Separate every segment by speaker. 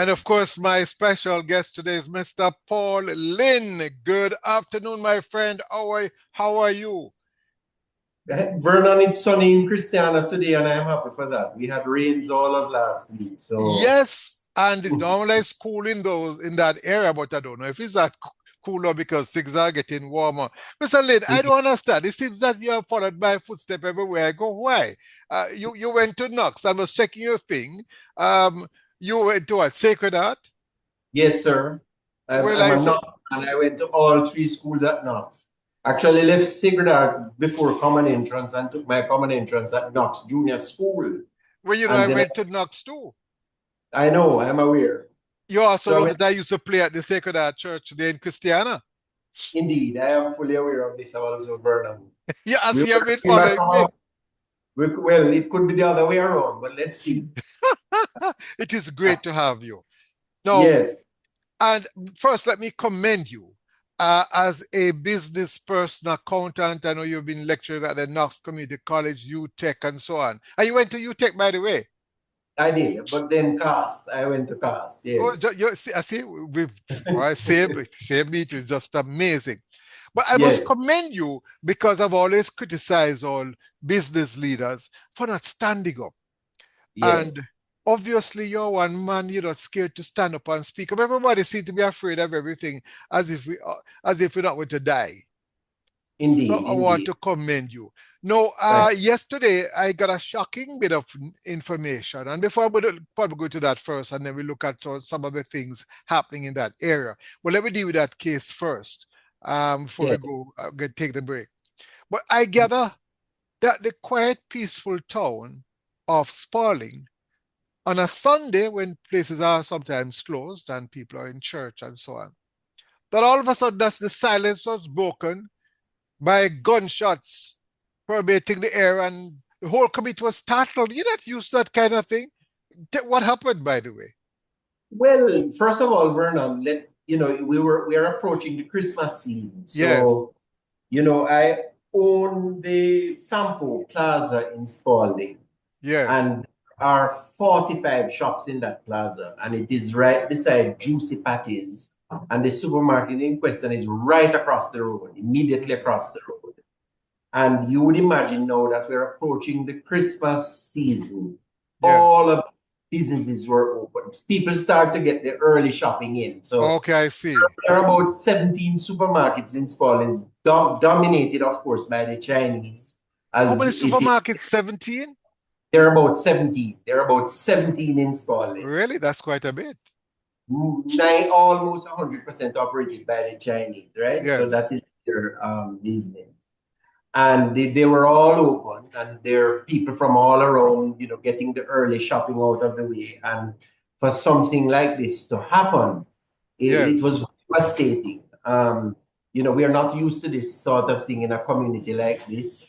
Speaker 1: And of course, my special guest today is Mr. Paul Lyn. Good afternoon, my friend. How are you?
Speaker 2: Vernon, it's sunny in Christiana today, and I'm happy for that. We had rains all of last week, so
Speaker 1: Yes, and it's normally it's cool in that area, but I don't know if it's that cooler because things are getting warmer. Mr. Lyn, I don't understand. It seems that you have followed my footstep everywhere I go. Why? You went to Knox. I was checking your thing. You went to what? Sacred Heart?
Speaker 2: yes, sir.
Speaker 1: Well,
Speaker 2: I'm
Speaker 1: I
Speaker 2: a
Speaker 1: so
Speaker 2: Knox, and I went to all three schools at Knox. Actually, left Sacred Heart before common entrance and took my common entrance at Knox Junior School.
Speaker 1: well,
Speaker 2: And
Speaker 1: I
Speaker 2: then
Speaker 1: went to Knox too.
Speaker 2: I know, I'm aware.
Speaker 1: You also
Speaker 2: So I
Speaker 1: know
Speaker 2: went,
Speaker 1: that I used to play at the Sacred Heart Church there in Christiana.
Speaker 2: indeed, I am fully aware of this also, Vernon.
Speaker 1: Yeah, I
Speaker 2: We
Speaker 1: see you've
Speaker 2: were
Speaker 1: been
Speaker 2: talking about
Speaker 1: following me.
Speaker 2: well, it could be the other way around, but let's see.
Speaker 1: It is great to have you. Now,
Speaker 2: Yes,
Speaker 1: and first, let me commend you as a business person, accountant. I know you've been lecturing at the Knox Community College, UTech, and so on. And you went to UTech, by the way.
Speaker 2: I did, but then cast. I went to cast,
Speaker 1: Oh,
Speaker 2: yes.
Speaker 1: I see, we've all right, same meet is just amazing. But I must
Speaker 2: Yes,
Speaker 1: commend you because I've always criticized all business leaders for not standing up. And
Speaker 2: yes.
Speaker 1: obviously, you're one man, you're not scared to stand up and speak up. Everybody seems to be afraid of everything as if we're not going to die. So
Speaker 2: Indeed,
Speaker 1: I want
Speaker 2: indeed.
Speaker 1: to commend you. No,
Speaker 2: Thank
Speaker 1: yesterday I got a shocking bit of information, and before we probably go to that first, and then we look at some of the things happening in that area. Well, let me deal with that case first, before
Speaker 2: you.
Speaker 1: we go take the break. But I gather that the quiet, peaceful town of Spalding on a Sunday when places are sometimes closed and people are in church and so on, that all of a sudden the silence was broken by gunshots permeating the air and the whole committee was startled. You're not used to that kind of thing. What happened, by the way?
Speaker 2: Well, first of all, Vernon, we are approaching the Christmas season.
Speaker 1: Yes,
Speaker 2: So, I own the Samfo Plaza in Spalding,
Speaker 1: yes,
Speaker 2: and there are 45 shops in that plaza, and it is right beside Juicy Patties. And the supermarket in question is right across the road, immediately across the road. And you would imagine now that we're approaching the Christmas season,
Speaker 1: yeah.
Speaker 2: all of businesses were open. People start to get the early shopping in. So
Speaker 1: Okay, I see.
Speaker 2: there are about 17 supermarkets in Spalding, dominated, of course, by the Chinese.
Speaker 1: How
Speaker 2: As
Speaker 1: many
Speaker 2: it is,
Speaker 1: supermarkets? 17?
Speaker 2: there are about 17. There are about 17 in Spalding.
Speaker 1: Really? That's quite a bit.
Speaker 2: Almost 100% operated by the Chinese, right? So
Speaker 1: Yes,
Speaker 2: that is their business. And they were all open, and there are people from all around, getting the early shopping out of the way. And for something like this to happen, it
Speaker 1: yes,
Speaker 2: was devastating. We are not used to this sort of thing in a community like this.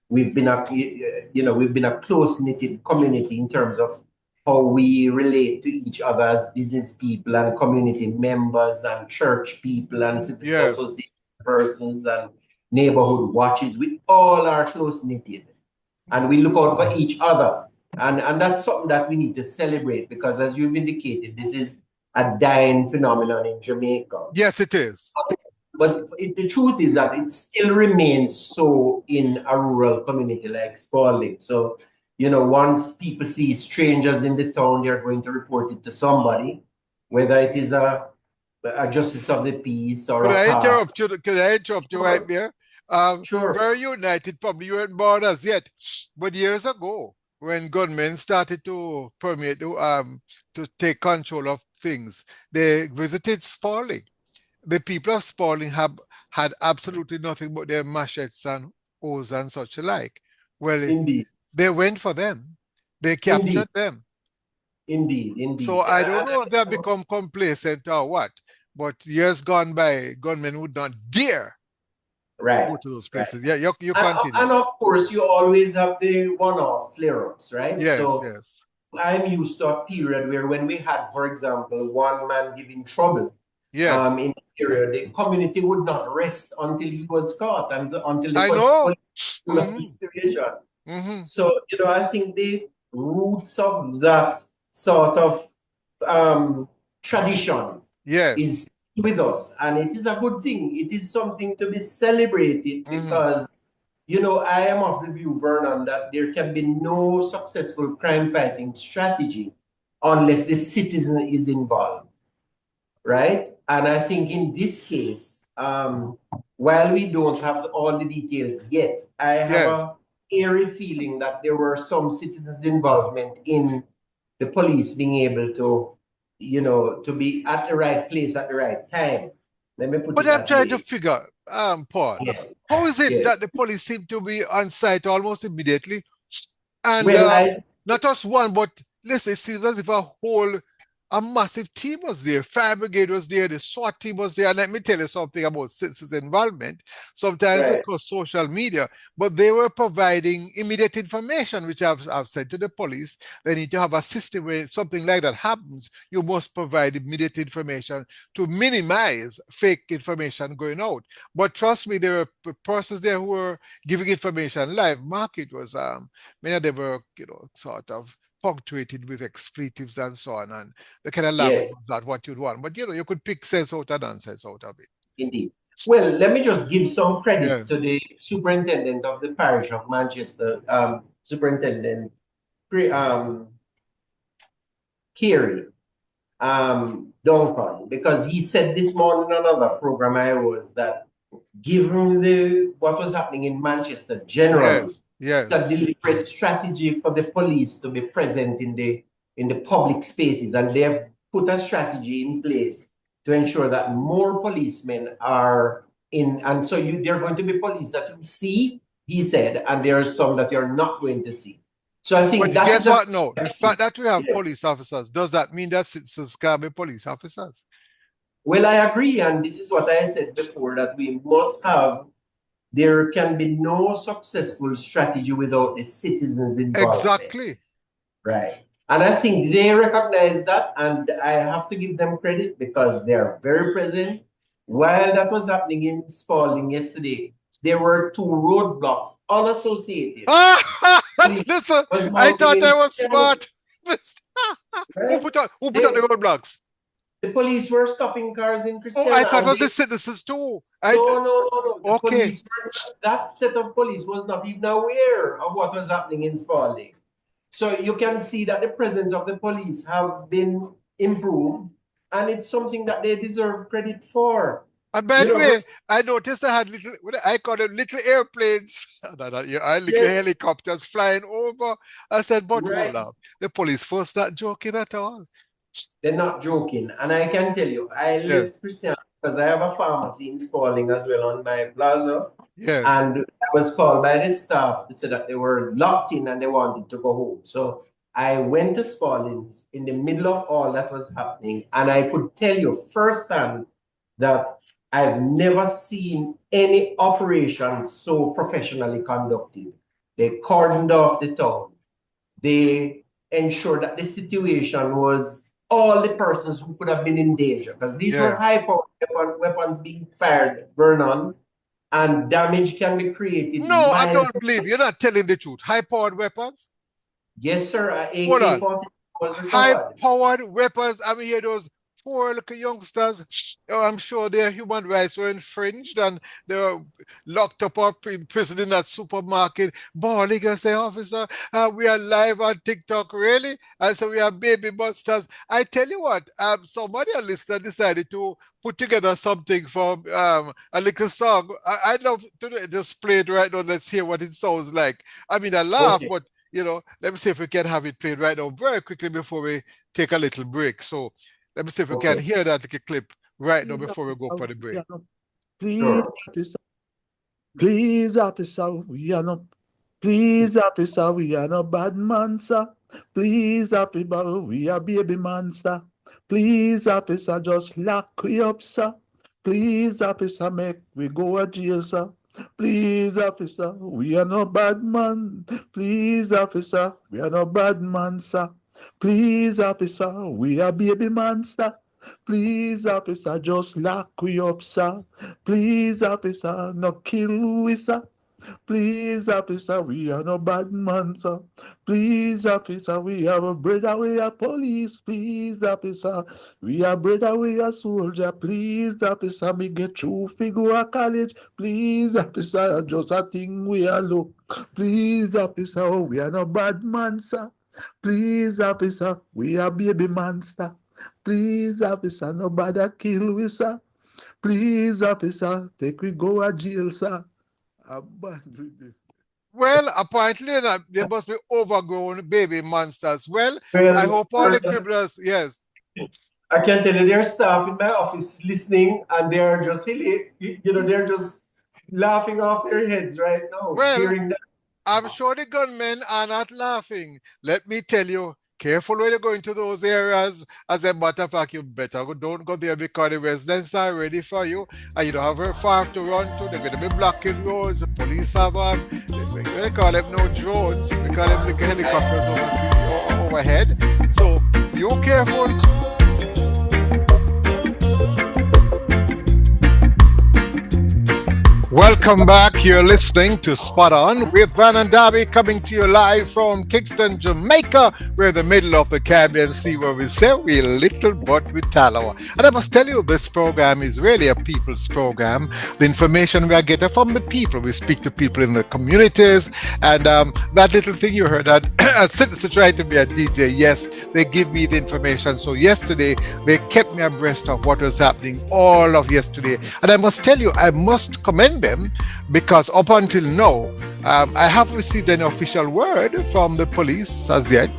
Speaker 2: We've been a close-knitted community in terms of how we relate to each other as business people and community members and church people and citizen
Speaker 1: yes.
Speaker 2: association persons and neighborhood watches. We all are close-knitted and we look out for each other. And that's something that we need to celebrate because, as you've indicated, this is a dying phenomenon in Jamaica.
Speaker 1: Yes, it is.
Speaker 2: But the truth is that it still remains so in a rural community like Spalding. So, once people see strangers in the town, they're going to report it to somebody, whether it is a justice of the peace or
Speaker 1: Could
Speaker 2: a
Speaker 1: I
Speaker 2: pastor.
Speaker 1: interrupt you? Could I interrupt you right
Speaker 2: Sure,
Speaker 1: there?
Speaker 2: sure.
Speaker 1: Very United, probably you weren't born as yet, but years ago, when gunmen started to permeate, to take control of things, they visited Spalding. The people of Spalding have had absolutely nothing but their machetes and oars and such alike. Well,
Speaker 2: Indeed,
Speaker 1: they went for them. They
Speaker 2: indeed,
Speaker 1: captured them.
Speaker 2: indeed,
Speaker 1: So
Speaker 2: indeed.
Speaker 1: I don't know if they have become complacent or what, but years gone by, gunmen would not dare
Speaker 2: Right,
Speaker 1: go to those
Speaker 2: right.
Speaker 1: places. Yeah, you
Speaker 2: And,
Speaker 1: continue.
Speaker 2: and of course, you always have the one-off flare-ups, right?
Speaker 1: Yes,
Speaker 2: So
Speaker 1: yes.
Speaker 2: I'm used to a period where when we had, for example, one man giving trouble
Speaker 1: Yes.
Speaker 2: in the area, the community would not rest until he was caught and until the
Speaker 1: I know.
Speaker 2: police pull up the
Speaker 1: Hmm.
Speaker 2: situation.
Speaker 1: Hmm.
Speaker 2: So, I think the roots of that sort of tradition
Speaker 1: Yes.
Speaker 2: is with us, and it is a good thing. It is something to be celebrated
Speaker 1: Hmm.
Speaker 2: because, I am of the view, Vernon, that there can be no successful crime fighting strategy unless the citizen is involved, right? And I think in this case, while we don't have all the details yet, I have
Speaker 1: Yes.
Speaker 2: a eerie feeling that there were some citizens' involvement in the police being able to, to be at the right place at the right time. Let me put
Speaker 1: But
Speaker 2: it
Speaker 1: I'm
Speaker 2: that
Speaker 1: trying to
Speaker 2: way.
Speaker 1: figure, Paul,
Speaker 2: Yes,
Speaker 1: how is it
Speaker 2: yes.
Speaker 1: that the police seem to be on site almost immediately? And
Speaker 2: Well,
Speaker 1: not just one, but listen, it seems as if a massive team was there. Fire brigade was there, the SWAT team was there. And let me tell you something about citizens' involvement. Sometimes
Speaker 2: right.
Speaker 1: because social media, but they were providing immediate information, which I've said to the police. They need to have a system where something like that happens. You must provide immediate information to minimize fake information going out. But trust me, there were persons there who were giving information live. Market was many of them were, sort of punctuated with expletives and so on. And the kind of language
Speaker 2: Yes,
Speaker 1: was not what you'd want. But you could pick sense out and nonsense out of it.
Speaker 2: indeed. Well, let me just give some
Speaker 1: Yeah.
Speaker 2: credit to the superintendent of the parish of Manchester, Superintendent um, Carey, Duncan, because he said this morning on another program I was that given what was happening in Manchester generally,
Speaker 1: Yes.
Speaker 2: it's a
Speaker 1: Yes.
Speaker 2: deliberate strategy for the police to be present in the public spaces, and they have put a strategy in place to ensure that more policemen are in, and so there are going to be police that you see, he said, and there are some that you're not going to see. So I think
Speaker 1: But
Speaker 2: that
Speaker 1: guess
Speaker 2: is a
Speaker 1: what? No, the fact that we have police officers, does that mean that citizens can be police officers?
Speaker 2: well, I agree, and this is what I said before, that we must have, there can be no successful strategy without the citizens' involvement.
Speaker 1: Exactly.
Speaker 2: Right. And I think they recognize that, and I have to give them credit because they are very present. While that was happening in Spalding yesterday, there were two roadblocks unassociated.
Speaker 1: Ah,
Speaker 2: Police
Speaker 1: listen,
Speaker 2: was
Speaker 1: I
Speaker 2: mounting
Speaker 1: thought
Speaker 2: in
Speaker 1: I was
Speaker 2: Christian,
Speaker 1: smart. Who
Speaker 2: right?
Speaker 1: put out the
Speaker 2: They,
Speaker 1: roadblocks?
Speaker 2: the police were stopping cars in
Speaker 1: Oh, I
Speaker 2: Christiana,
Speaker 1: thought it
Speaker 2: and
Speaker 1: was the
Speaker 2: they,
Speaker 1: citizens too.
Speaker 2: no. The
Speaker 1: Okay.
Speaker 2: police were, that set of police was not even aware of what was happening in Spalding. So you can see that the presence of the police have been improved, and it's something that they deserve credit for.
Speaker 1: And by
Speaker 2: You
Speaker 1: the
Speaker 2: know,
Speaker 1: way, I noticed I had little, what I call them little airplanes, I little
Speaker 2: yes,
Speaker 1: helicopters flying over. I said, but hold
Speaker 2: right.
Speaker 1: up, the police force not joking at all.
Speaker 2: They're not joking. And I can tell you, I
Speaker 1: Yes,
Speaker 2: left Christian because I have a pharmacy in Spalding as well on my plaza.
Speaker 1: yes.
Speaker 2: And I was called by the staff to say that they were locked in and they wanted to go home. So I went to Spalding's in the middle of all that was happening. And I could tell you firsthand that I've never seen any operation so professionally conducted. They cordoned off the town. They ensured that the situation was all the persons who could have been in danger, because these were
Speaker 1: Yeah.
Speaker 2: high-powered weapons being fired, Vernon, and damage can be created
Speaker 1: No, I
Speaker 2: miles.
Speaker 1: don't believe you're not telling the truth. High-powered weapons?
Speaker 2: Yes, sir.
Speaker 1: Hold on.
Speaker 2: AK-40 was recovered.
Speaker 1: High-powered weapons. I mean, here those poor little youngsters. Oh, I'm sure their human rights were infringed and they were locked up or imprisoned in that supermarket. Bawling and say, officer, we are live on TikTok, really? And so we are baby monsters. I tell you what, somebody, a listener, decided to put together something for a little song. I'd love to just play it right now. Let's hear what it sounds like. I mean, I laugh,
Speaker 2: Okay,
Speaker 1: but let me see if we can have it played right now very quickly before we take a little break. So let me see if we can
Speaker 2: okay,
Speaker 1: hear that little clip right now
Speaker 3: Please,
Speaker 1: before we go for
Speaker 3: officer,
Speaker 1: the
Speaker 3: we
Speaker 1: break.
Speaker 3: are not. Please,
Speaker 2: sure.
Speaker 3: officer. Please, officer, we are not. Please, officer, we are not bad man, sir. Please, officer, we are baby man, sir. Please, officer, just lock we up, sir. Please, officer, make we go to jail, sir. Please, officer, we are not bad man. Please, officer, we are not bad man, sir. Please, officer, we are baby man, sir. Please, officer, just lock we up, sir. Please, officer, no kill we, sir. Please, officer, we are no bad man, sir. Please, officer, we have a brother, we are police. Please, officer, we are brother, we are soldier. Please, officer, me get through figure college. Please, officer, just a thing we are look. Please, officer, we are no bad man, sir. Please, officer, we are baby monster. Please, officer, nobody kill we, sir. Please, officer, take we go a jail, sir. I'm bad with this.
Speaker 1: Well, apparently they must be overgrown baby monsters. Well, I
Speaker 2: Well,
Speaker 1: hope all the criminals, yes.
Speaker 2: I can tell you, there are staff in my office listening, and they're just really, they're just laughing off their heads right now,
Speaker 1: Well,
Speaker 2: hearing that.
Speaker 1: I'm sure the gunmen are not laughing. Let me tell you, careful when you go into those areas. As a matter of fact, you better don't go there because the residents are ready for you and you don't have very far to run to. They're going to be blocking roads. The police have, they call them no drones. They call them like helicopters overhead. So, you careful. Welcome back. You're listening to Spot On with Vernon Derby, coming to you live from Kingston, Jamaica. We're in the middle of the Caribbean Sea, where we say we're little but we tallow. And I must tell you, this program is really a people's program. The information we are getting from the people. We speak to people in the communities. And that little thing you heard, that a citizen trying to be a DJ, yes, they give me the information. So yesterday, they kept me abreast of what was happening all of yesterday. And I must tell you, I must commend them, because up until now, I haven't received any official word from the police as yet.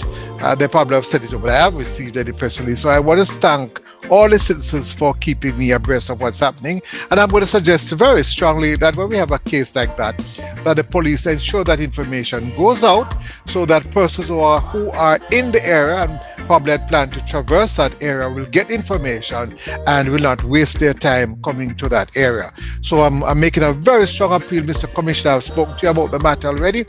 Speaker 1: They probably have said it, but I haven't received any press release. So I want to thank all the citizens for keeping me abreast of what's happening. And I'm going to suggest very strongly that when we have a case like that the police ensure that information goes out so that persons who are in the area and probably had planned to traverse that area will get information and will not waste their time coming to that area. So I'm making a very strong appeal, Mr. Commissioner. I've spoken to you about the matter already.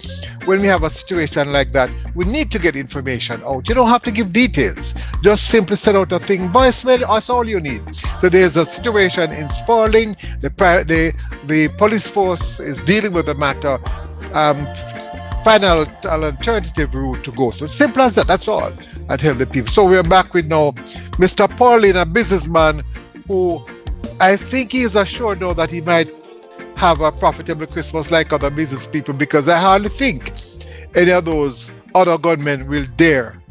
Speaker 1: When we have a situation like that, we need to get information out. You don't have to give details. Just simply send out a thing. Voicemail, that's all you need. So there's a situation in Spalding. The police force is dealing with the matter. Find an alternative route to go through. Simple as that, that's all. And help the people. So we're back with now Mr. Paul Lyn, a businessman who I think he is assured now that he might have a profitable Christmas like other business people, because I hardly think any of those other gunmen will dare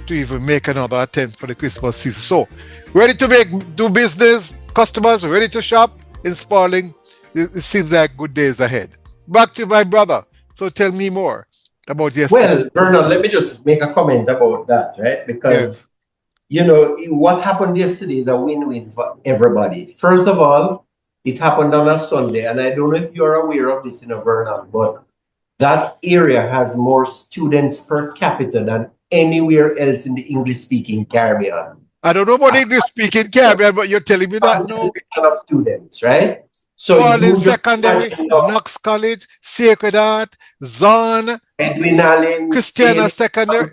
Speaker 1: to even make another attempt for the Christmas season. So, ready to do business, customers ready to shop in Spalding. It seems like good days ahead. Back to my brother. So tell me more about yesterday.
Speaker 2: Well, Vernon, let me just make a comment about that, right? Because, what happened yesterday is a win-win for everybody. First of all, it happened on a Sunday, and I don't know if you're aware of this, Vernon, but that area has more students per capita than anywhere else in the English-speaking Caribbean.
Speaker 1: I don't know about English-speaking Caribbean, but you're telling me that no.
Speaker 2: Of students, right? So
Speaker 1: Spalding Secondary, Knox College, Sacred Heart, Zon,
Speaker 2: Edwin Allen,
Speaker 1: Christiana Secondary,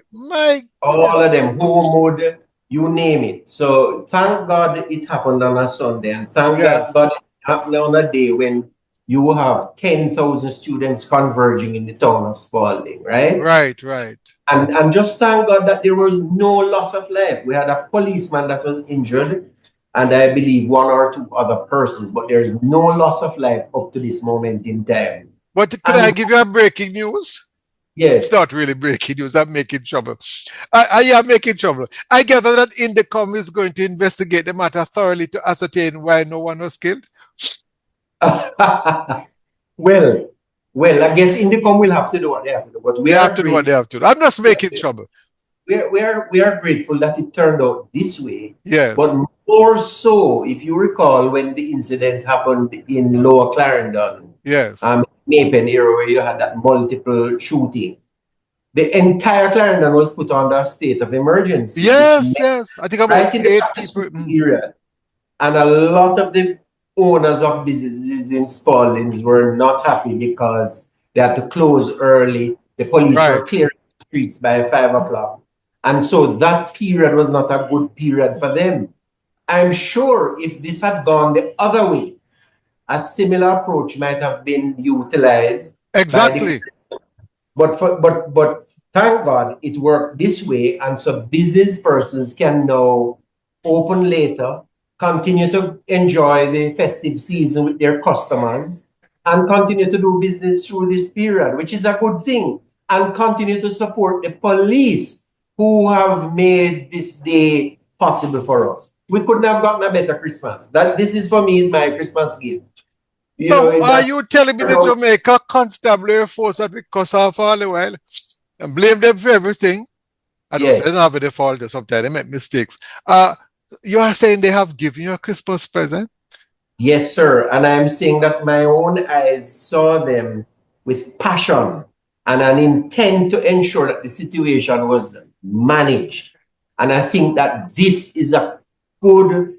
Speaker 2: all of them, Homewood, you name it. So thank God it happened on a Sunday, and thank God it happened on a day when you have 10,000 students converging in the town of Spalding, right?
Speaker 1: Right.
Speaker 2: And just thank God that there was no loss of life. We had a policeman that was injured, and I believe one or two other persons, but there is no loss of life up to this moment in time.
Speaker 1: But could I give you a breaking news?
Speaker 2: Yes.
Speaker 1: It's not really breaking news. I'm making trouble. I am making trouble. I gather that Indicom is going to investigate the matter thoroughly to ascertain why no one was killed.
Speaker 2: Well, I guess Indicom will have to do what they have to do. But we have to do
Speaker 1: what they have to do. I'm just making trouble.
Speaker 2: We are grateful that it turned out this way.
Speaker 1: Yes.
Speaker 2: But more so, if you recall, when the incident happened in Lower Clarendon,
Speaker 1: yes,
Speaker 2: Mapen area, where you had that multiple shooting, the entire Clarendon was put under a state of emergency.
Speaker 1: Yes. I think about 8 people.
Speaker 2: Period. And a lot of the owners of businesses in Spalding were not happy because they had to close early. The police were clearing the streets by 5 o'clock. And so that period was not a good period for them. I'm sure if this had gone the other way, a similar approach might have been utilized.
Speaker 1: Exactly.
Speaker 2: But thank God it worked this way, and so business persons can now open later, continue to enjoy the festive season with their customers, and continue to do business through this period, which is a good thing, and continue to support the police who have made this day possible for us. We couldn't have gotten a better Christmas. That this is for me is my Christmas gift. You know,
Speaker 1: So are you telling me the Jamaica Constabulary Force that we cuss off all the while and blame them for everything? I don't say they don't have any fault, sometimes they make mistakes. You are saying they have given you a Christmas present?
Speaker 2: Yes, sir. And I'm saying that my own eyes saw them with passion and an intent to ensure that the situation was managed. And I think that this is a good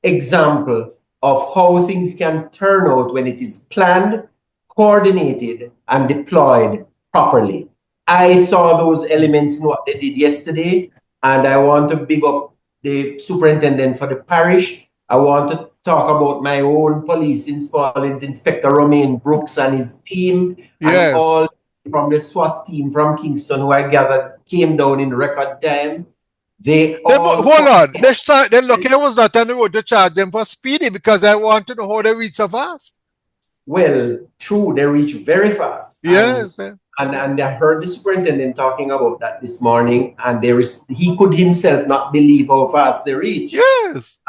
Speaker 2: example of how things can turn out when it is planned, coordinated, and deployed properly. I saw those elements in what they did yesterday, and I want to big up the superintendent for the parish. I want to talk about my own police in Spalding, Inspector Romain Brooks and his team, and all from the SWAT team from Kingston who I gathered came down in record time.
Speaker 1: Hold on. They're lucky I was not on the road to charge them for speeding because I want to know how they reach so fast.
Speaker 2: Well, true, they reach very fast.
Speaker 1: Yes.
Speaker 2: And I heard the superintendent talking about that this morning, and he could himself not believe how fast they reach.
Speaker 1: Yes.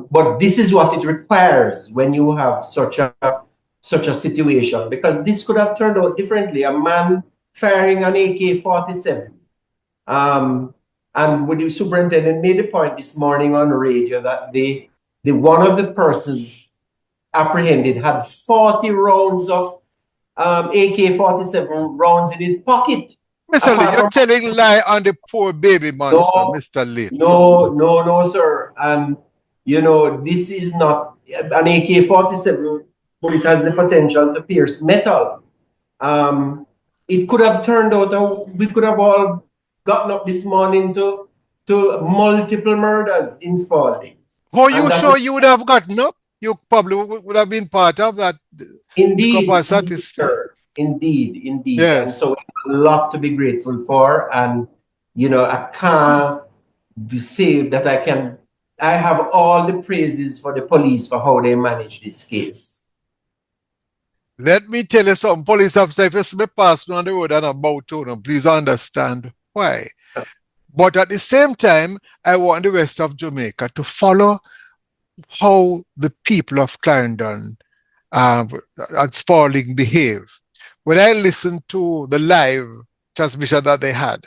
Speaker 2: But this is what it requires when you have such a situation, because this could have turned out differently. A man firing an AK-47. And when the superintendent made the point this morning on the radio that the one of the persons apprehended had 40 rounds of AK-47 rounds in his pocket.
Speaker 1: Mr. Lyn, you're telling lie on the poor baby monster, Mr. Lyn.
Speaker 2: No, sir. And you know, this is not an AK-47, but it has the potential to pierce metal. It could have turned out we could have all gotten up this morning to multiple murders in Spalding.
Speaker 1: Oh, you sure you would have gotten up? You probably would have been part of that.
Speaker 2: Indeed, sir. Indeed.
Speaker 1: Yes.
Speaker 2: And so a lot to be grateful for. And, you know, I can't say that I have all the praises for the police for how they manage this case.
Speaker 1: Let me tell you something, police officer, if you see me passing on the road and I'm about to, please understand why. But at the same time, I want the rest of Jamaica to follow how the people of Clarendon and Spalding behave. When I listened to the live transmission that they had,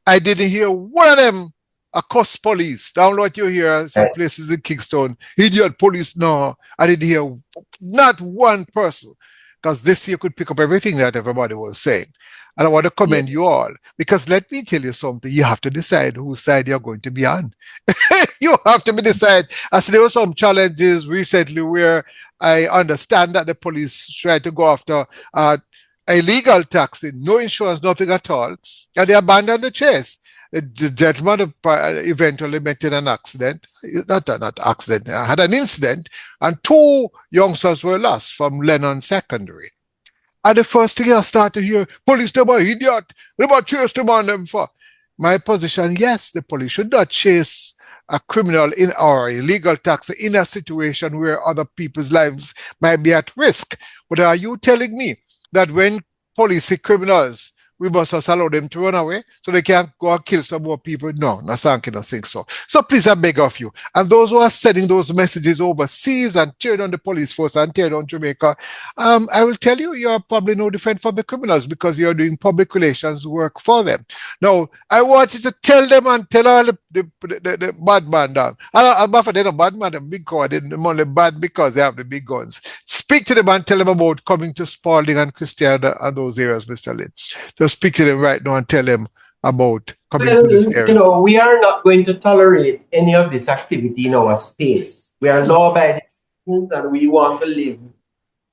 Speaker 1: I didn't hear one of them accost police. Down what you hear some places in Kingston, idiot police. No, I didn't hear not one person, because this year could pick up everything that everybody was saying. And I want to commend you all, because let me tell you something, you have to decide whose side you're going to be on. You have to decide. As there were some challenges recently where I understand that the police tried to go after illegal taxing, no insurance, nothing at all, and they abandoned the chase. The gentleman eventually met in an accident, not accident, had an incident, and 2 youngsters were lost from Lennon Secondary. And the first thing I start to hear, police, they were idiot. They were chase them on them for. My position, yes, the police should not chase a criminal in or illegal tax in a situation where other people's lives might be at risk. But are you telling me that when police see criminals, we must just allow them to run away so they can't go and kill some more people? No, Nasan cannot think so. So please, I beg of you. And those who are sending those messages overseas and tearing on the police force and tearing on Jamaica, I will tell you, you are probably no different from the criminals because you are doing public relations work for them. Now, I want you to tell them and tell all the bad man down. I'm not for them, bad man, the big car, they're only bad because they have the big guns. Speak to them and tell them about coming to Spalding and Christiana and those areas, Mr. Lyn. Just speak to them right now and tell them about coming to this area.
Speaker 2: You know, we are not going to tolerate any of this activity in our space. We are law-abiding citizens and we want to live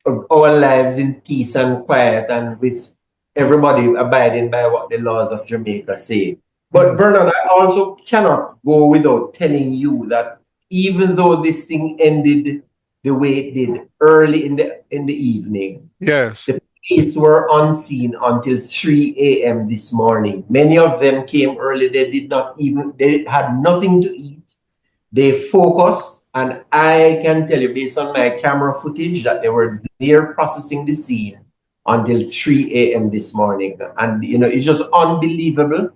Speaker 2: our lives in peace and quiet and with everybody abiding by what the laws of Jamaica say. But Vernon, I also cannot go without telling you that even though this thing ended the way it did early in the evening,
Speaker 1: yes,
Speaker 2: the police were on scene until 3 a.m. this morning. Many of them came early. They had nothing to eat. They focused, and I can tell you based on my camera footage that they were there processing the scene until 3 a.m. this morning. And, it's just unbelievable.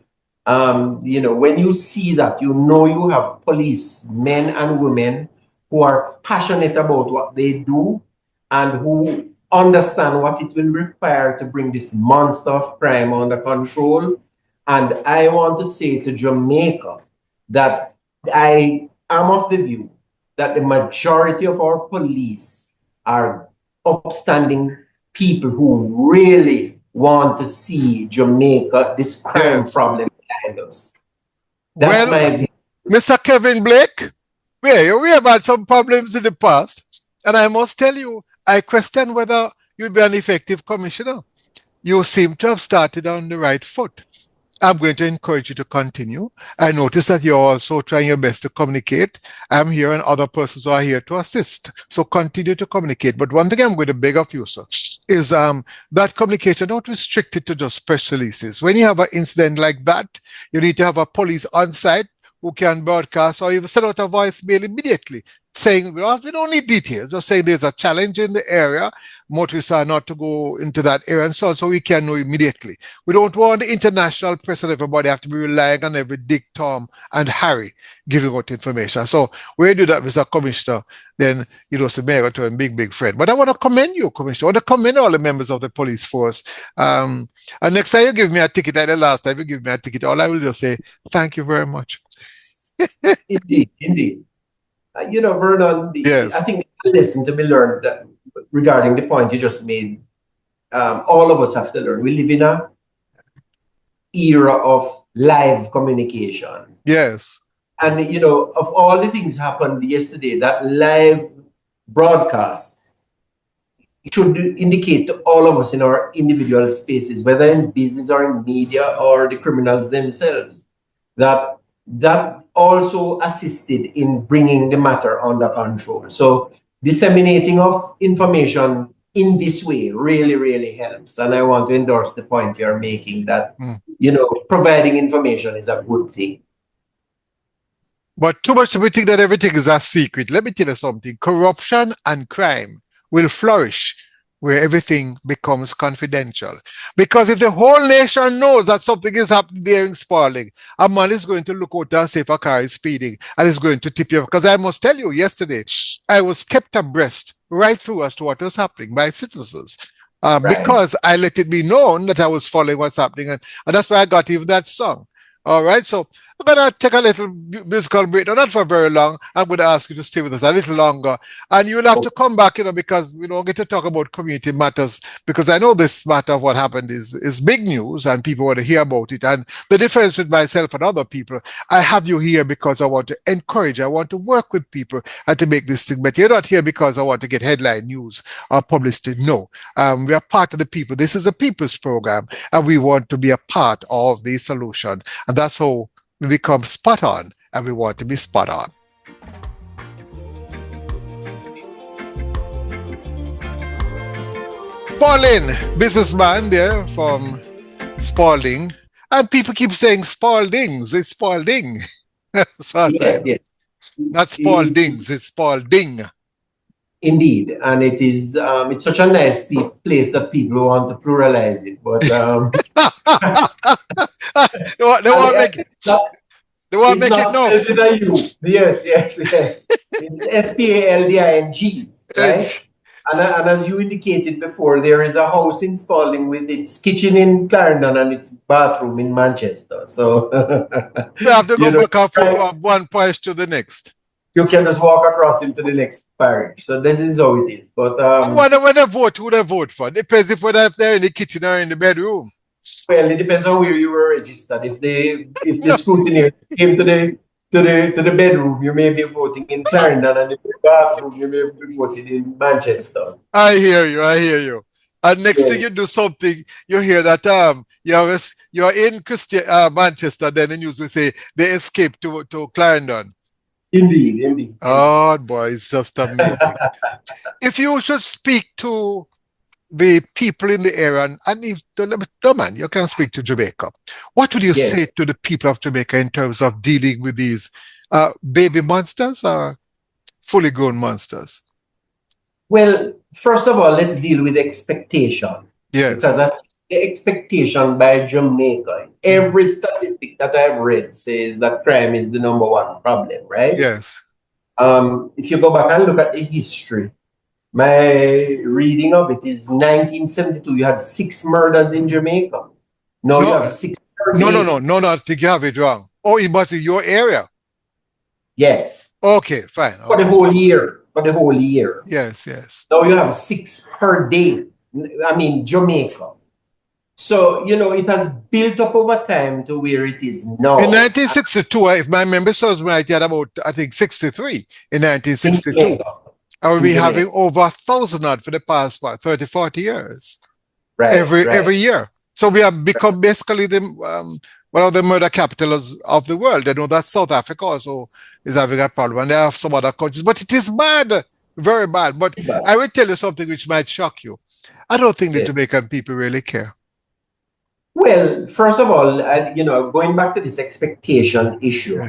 Speaker 2: When you see that, you have police, men and women who are passionate about what they do and who understand what it will require to bring this monster of crime under control. And I want to say to Jamaica that I am of the view that the majority of our police are upstanding people who really want to see Jamaica, this crime problem behind us. That's my view.
Speaker 1: Mr. Kevin Blake, we have had some problems in the past, and I must tell you, I question whether you'll be an effective commissioner. You seem to have started on the right foot. I'm going to encourage you to continue. I notice that you're also trying your best to communicate. I'm here and other persons are here to assist. So continue to communicate. But one thing I'm going to beg of you, sir, is that communication not restricted to just press releases. When you have an incident like that, you need to have a police on site who can broadcast or even send out a voicemail immediately saying, we don't need details, just saying there's a challenge in the area, motorists are not to go into that area and so on, so we can know immediately. We don't want the international press and everybody have to be relying on every Dick, Tom, and Harry giving out information. So when you do that, Mr. Commissioner, then it's a to a big friend. But I want to commend you, Commissioner. I want to commend all the members of the police force. And next time you give me a ticket, like the last time you give me a ticket, all I will just say, thank you very much.
Speaker 2: Indeed. Vernon,
Speaker 1: yes.
Speaker 2: I think the lesson to be learned that regarding the point you just made, all of us have to learn. We live in an era of live communication.
Speaker 1: Yes.
Speaker 2: And, of all the things happened yesterday, that live broadcast should indicate to all of us in our individual spaces, whether in business or in media or the criminals themselves, that also assisted in bringing the matter under control. So disseminating of information in this way really, really helps. And I want to endorse the point you're making that, providing information is a good thing.
Speaker 1: But too much we think that everything is a secret. Let me tell you something. Corruption and crime will flourish where everything becomes confidential. Because if the whole nation knows that something is happening there in Spalding, a man is going to look out and say if a car is speeding and is going to tip you. Because I must tell you, yesterday, I was kept abreast right through as to what was happening by citizens. Right. Because I let it be known that I was following what's happening. And that's why I got even that song. All right, so I'm going to take a little musical break. No, not for very long. I'm going to ask you to stay with us a little longer. And you'll have to come back, because we don't get to talk about community matters, because I know this matter of what happened is big news and people want to hear about it. And the difference with myself and other people, I have you here because I want to encourage, I want to work with people and to make this thing better. You're not here because I want to get headline news or publicity. No, we are part of the people. This is a people's program, and we want to be a part of the solution. And that's how we become spot on, and we want to be spot on. Paul Lyn, businessman there from Spalding, and people keep saying Spaldings. It's Spalding. So yes. Not Spaldings, it's Spalding.
Speaker 2: Indeed, and it is it's such a nice place that people want to pluralize it, but
Speaker 1: they want to make it no.
Speaker 2: Yes. It's Spalding, right? And as you indicated before, there is a house in Spalding with its kitchen in Clarendon and its bathroom in Manchester. So
Speaker 1: you have to go back from one parish to the next.
Speaker 2: You can just walk across into the next parish. So this is how it is. But
Speaker 1: when they vote, who they vote for? Depends if they're in the kitchen or in the bedroom.
Speaker 2: Well, it depends on where you were registered. If the scrutiny came to the bedroom, you may be voting in Clarendon, and in the bathroom, you may be voting in Manchester.
Speaker 1: I hear you. And next thing you do something, you hear that you're in Manchester, then the news will say they escaped to Clarendon.
Speaker 2: Indeed.
Speaker 1: Oh boy, it's just amazing. If you should speak to the people in the area, and if the man, you can speak to Jamaica. What would you
Speaker 2: Yes.
Speaker 1: say to the people of Jamaica in terms of dealing with these baby monsters or fully grown monsters?
Speaker 2: Well, first of all, let's deal with expectation.
Speaker 1: Yes.
Speaker 2: Because that's the expectation by Jamaica. Every statistic that I've read says that crime is the number one problem, right?
Speaker 1: Yes.
Speaker 2: If you go back and look at the history, my reading of it is 1972, you had 6 murders in Jamaica. Now you have 6 per
Speaker 1: No,
Speaker 2: day.
Speaker 1: no, I think you have it wrong. Oh, it must be your area.
Speaker 2: Yes.
Speaker 1: Okay, fine.
Speaker 2: For the
Speaker 1: Okay.
Speaker 2: whole year. For the whole year.
Speaker 1: Yes, yes.
Speaker 2: Now you have 6 per day. I mean, Jamaica. So, you know, it has built up over time to where it is now.
Speaker 1: In 1962, if my memory serves me right, you had about, I think, 63 in 1962. And we'll be having over 1,000 odd for the past, what, 30, 40 years.
Speaker 2: Right,
Speaker 1: every year. So we have become basically the one of the murder capitals of the world. I know that South Africa also is having a problem, and they have some other countries. But it is bad, very bad. But I will tell you something which might shock you. I don't think the Jamaican people really care.
Speaker 2: Well, first of all, you know, going back to this expectation issue,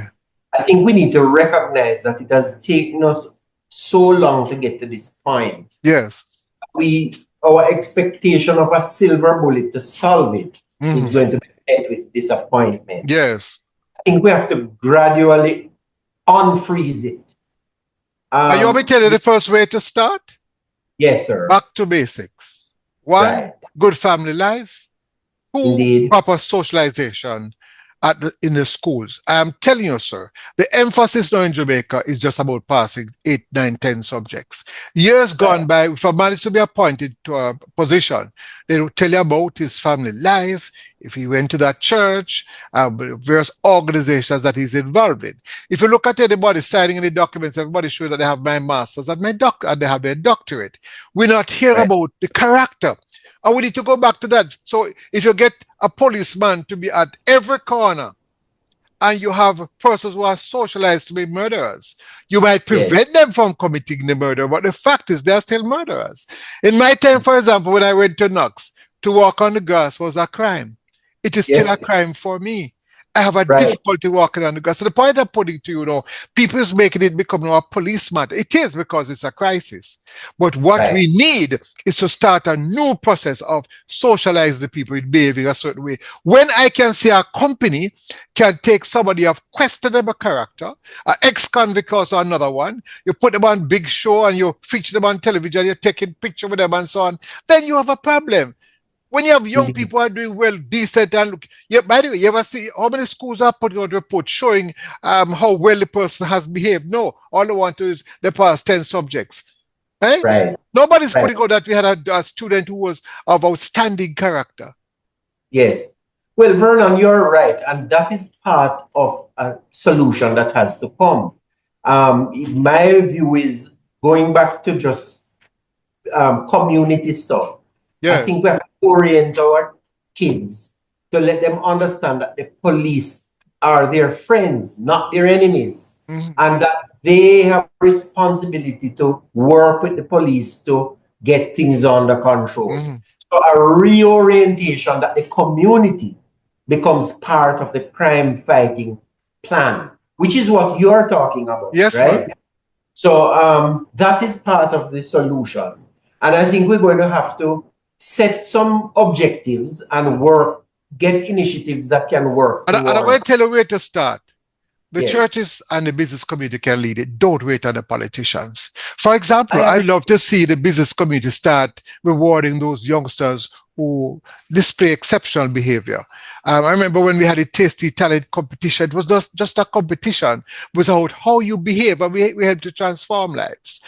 Speaker 2: I think we need to recognize that it has taken us so long to get to this point.
Speaker 1: Yes.
Speaker 2: Our expectation of a silver bullet to solve it is going to be met with disappointment.
Speaker 1: Yes.
Speaker 2: I think we have to gradually unfreeze it.
Speaker 1: Are you want me to tell you the first way to start?
Speaker 2: Yes, sir.
Speaker 1: Back to basics. 1, good family life. 2,
Speaker 2: Indeed.
Speaker 1: proper socialization in the schools. I'm telling you, sir, the emphasis now in Jamaica is just about passing 8, 9, 10 subjects. Years gone by, if a man is to be appointed to a position, they will tell you about his family life, if he went to that church, various organizations that he's involved in. If you look at anybody signing any documents, everybody shows that they have my master's and they have their doctorate. We're not here about the character. And we need to go back to that. So if you get a policeman to be at every corner and you have persons who are socialized to be murderers, you might prevent them from committing the murder, but the fact is they're still murderers. In my time, for example, when I went to Knox, to walk on the grass was a crime. It is still a crime for me. I have a difficulty walking on the grass. So the point I'm putting to you, people is making it become a police matter. It is because it's a crisis. But what we need is to start a new process of socialize the people in behaving a certain way. When I can see a company can take somebody of questionable character, an ex-convict or another one, you put them on big show and you feature them on television, you're taking picture with them and so on, then you have a problem. When you have young people who are doing well, decent, and look, by the way, you ever see how many schools are putting out reports showing how well the person has behaved? No, all they want to is they pass 10 subjects. Nobody's putting out that we had a student who was of outstanding character.
Speaker 2: Yes. Well, Vernon, you're right. And that is part of a solution that has to come. My view is going back to just community stuff. I think we have to orient our kids to let them understand that the police are their friends, not their enemies, and that they have responsibility to work with the police to get things under control. So a reorientation that the community becomes part of the crime fighting plan, which is what you're talking about, right? So that is part of the solution. And I think we're going to have to set some objectives and get initiatives that can work.
Speaker 1: And I'm going to tell you where to start. The churches and the business community can lead it. Don't wait on the politicians. For example, I'd love to see the business community start rewarding those youngsters who display exceptional behavior. I remember when we had a Tasty Talent competition, it was just a competition without how you behave, and we help to transform lives.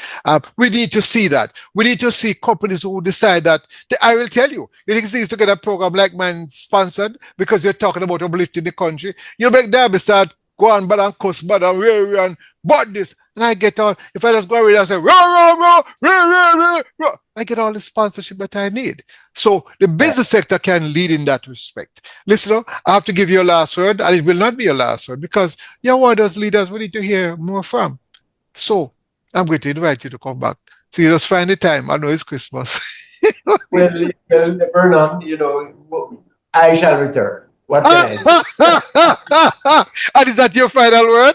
Speaker 1: We need to see that. We need to see companies who decide that. I will tell you, you think it's easy to get a program like mine sponsored because you're talking about uplifting the country. You make Derby start go on, but and cuss, but and weary and but this. And I get all, if I just go around and say, I get all the sponsorship that I need. So the business sector can lead in that respect. Listen, I have to give you a last word, and it will not be a last word because you're one of those leaders we need to hear more from. So I'm going to invite you to come back. So you just find the time. I know it's Christmas.
Speaker 2: Well, Vernon, I shall return. What can I say?
Speaker 1: And is that your final word?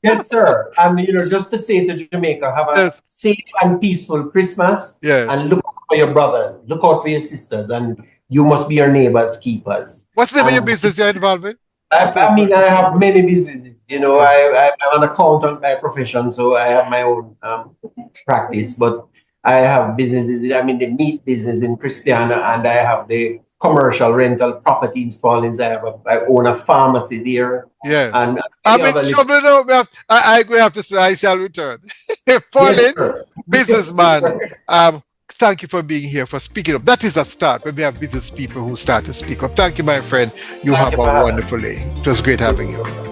Speaker 2: Yes, sir. And just to say to Jamaica, have a
Speaker 1: Yes.
Speaker 2: safe and peaceful Christmas.
Speaker 1: Yes.
Speaker 2: And look out for your brothers, look out for your sisters, and you must be your neighbors' keepers.
Speaker 1: What's the name of your
Speaker 2: And
Speaker 1: business you're involved in?
Speaker 2: I mean, I have many businesses. I'm an accountant by profession, so I have my own practice. But I have businesses. I mean, the meat business in Christiana, and I have the commercial rental property in Spalding. I own a pharmacy there.
Speaker 1: Yes.
Speaker 2: And
Speaker 1: I'm in trouble now. I have to say I shall return. Paul Lyn, businessman. Thank you for being here, for speaking up. That is a start when we have business people who start to speak up. Thank you, my friend. You have a wonderful day. It was great having you.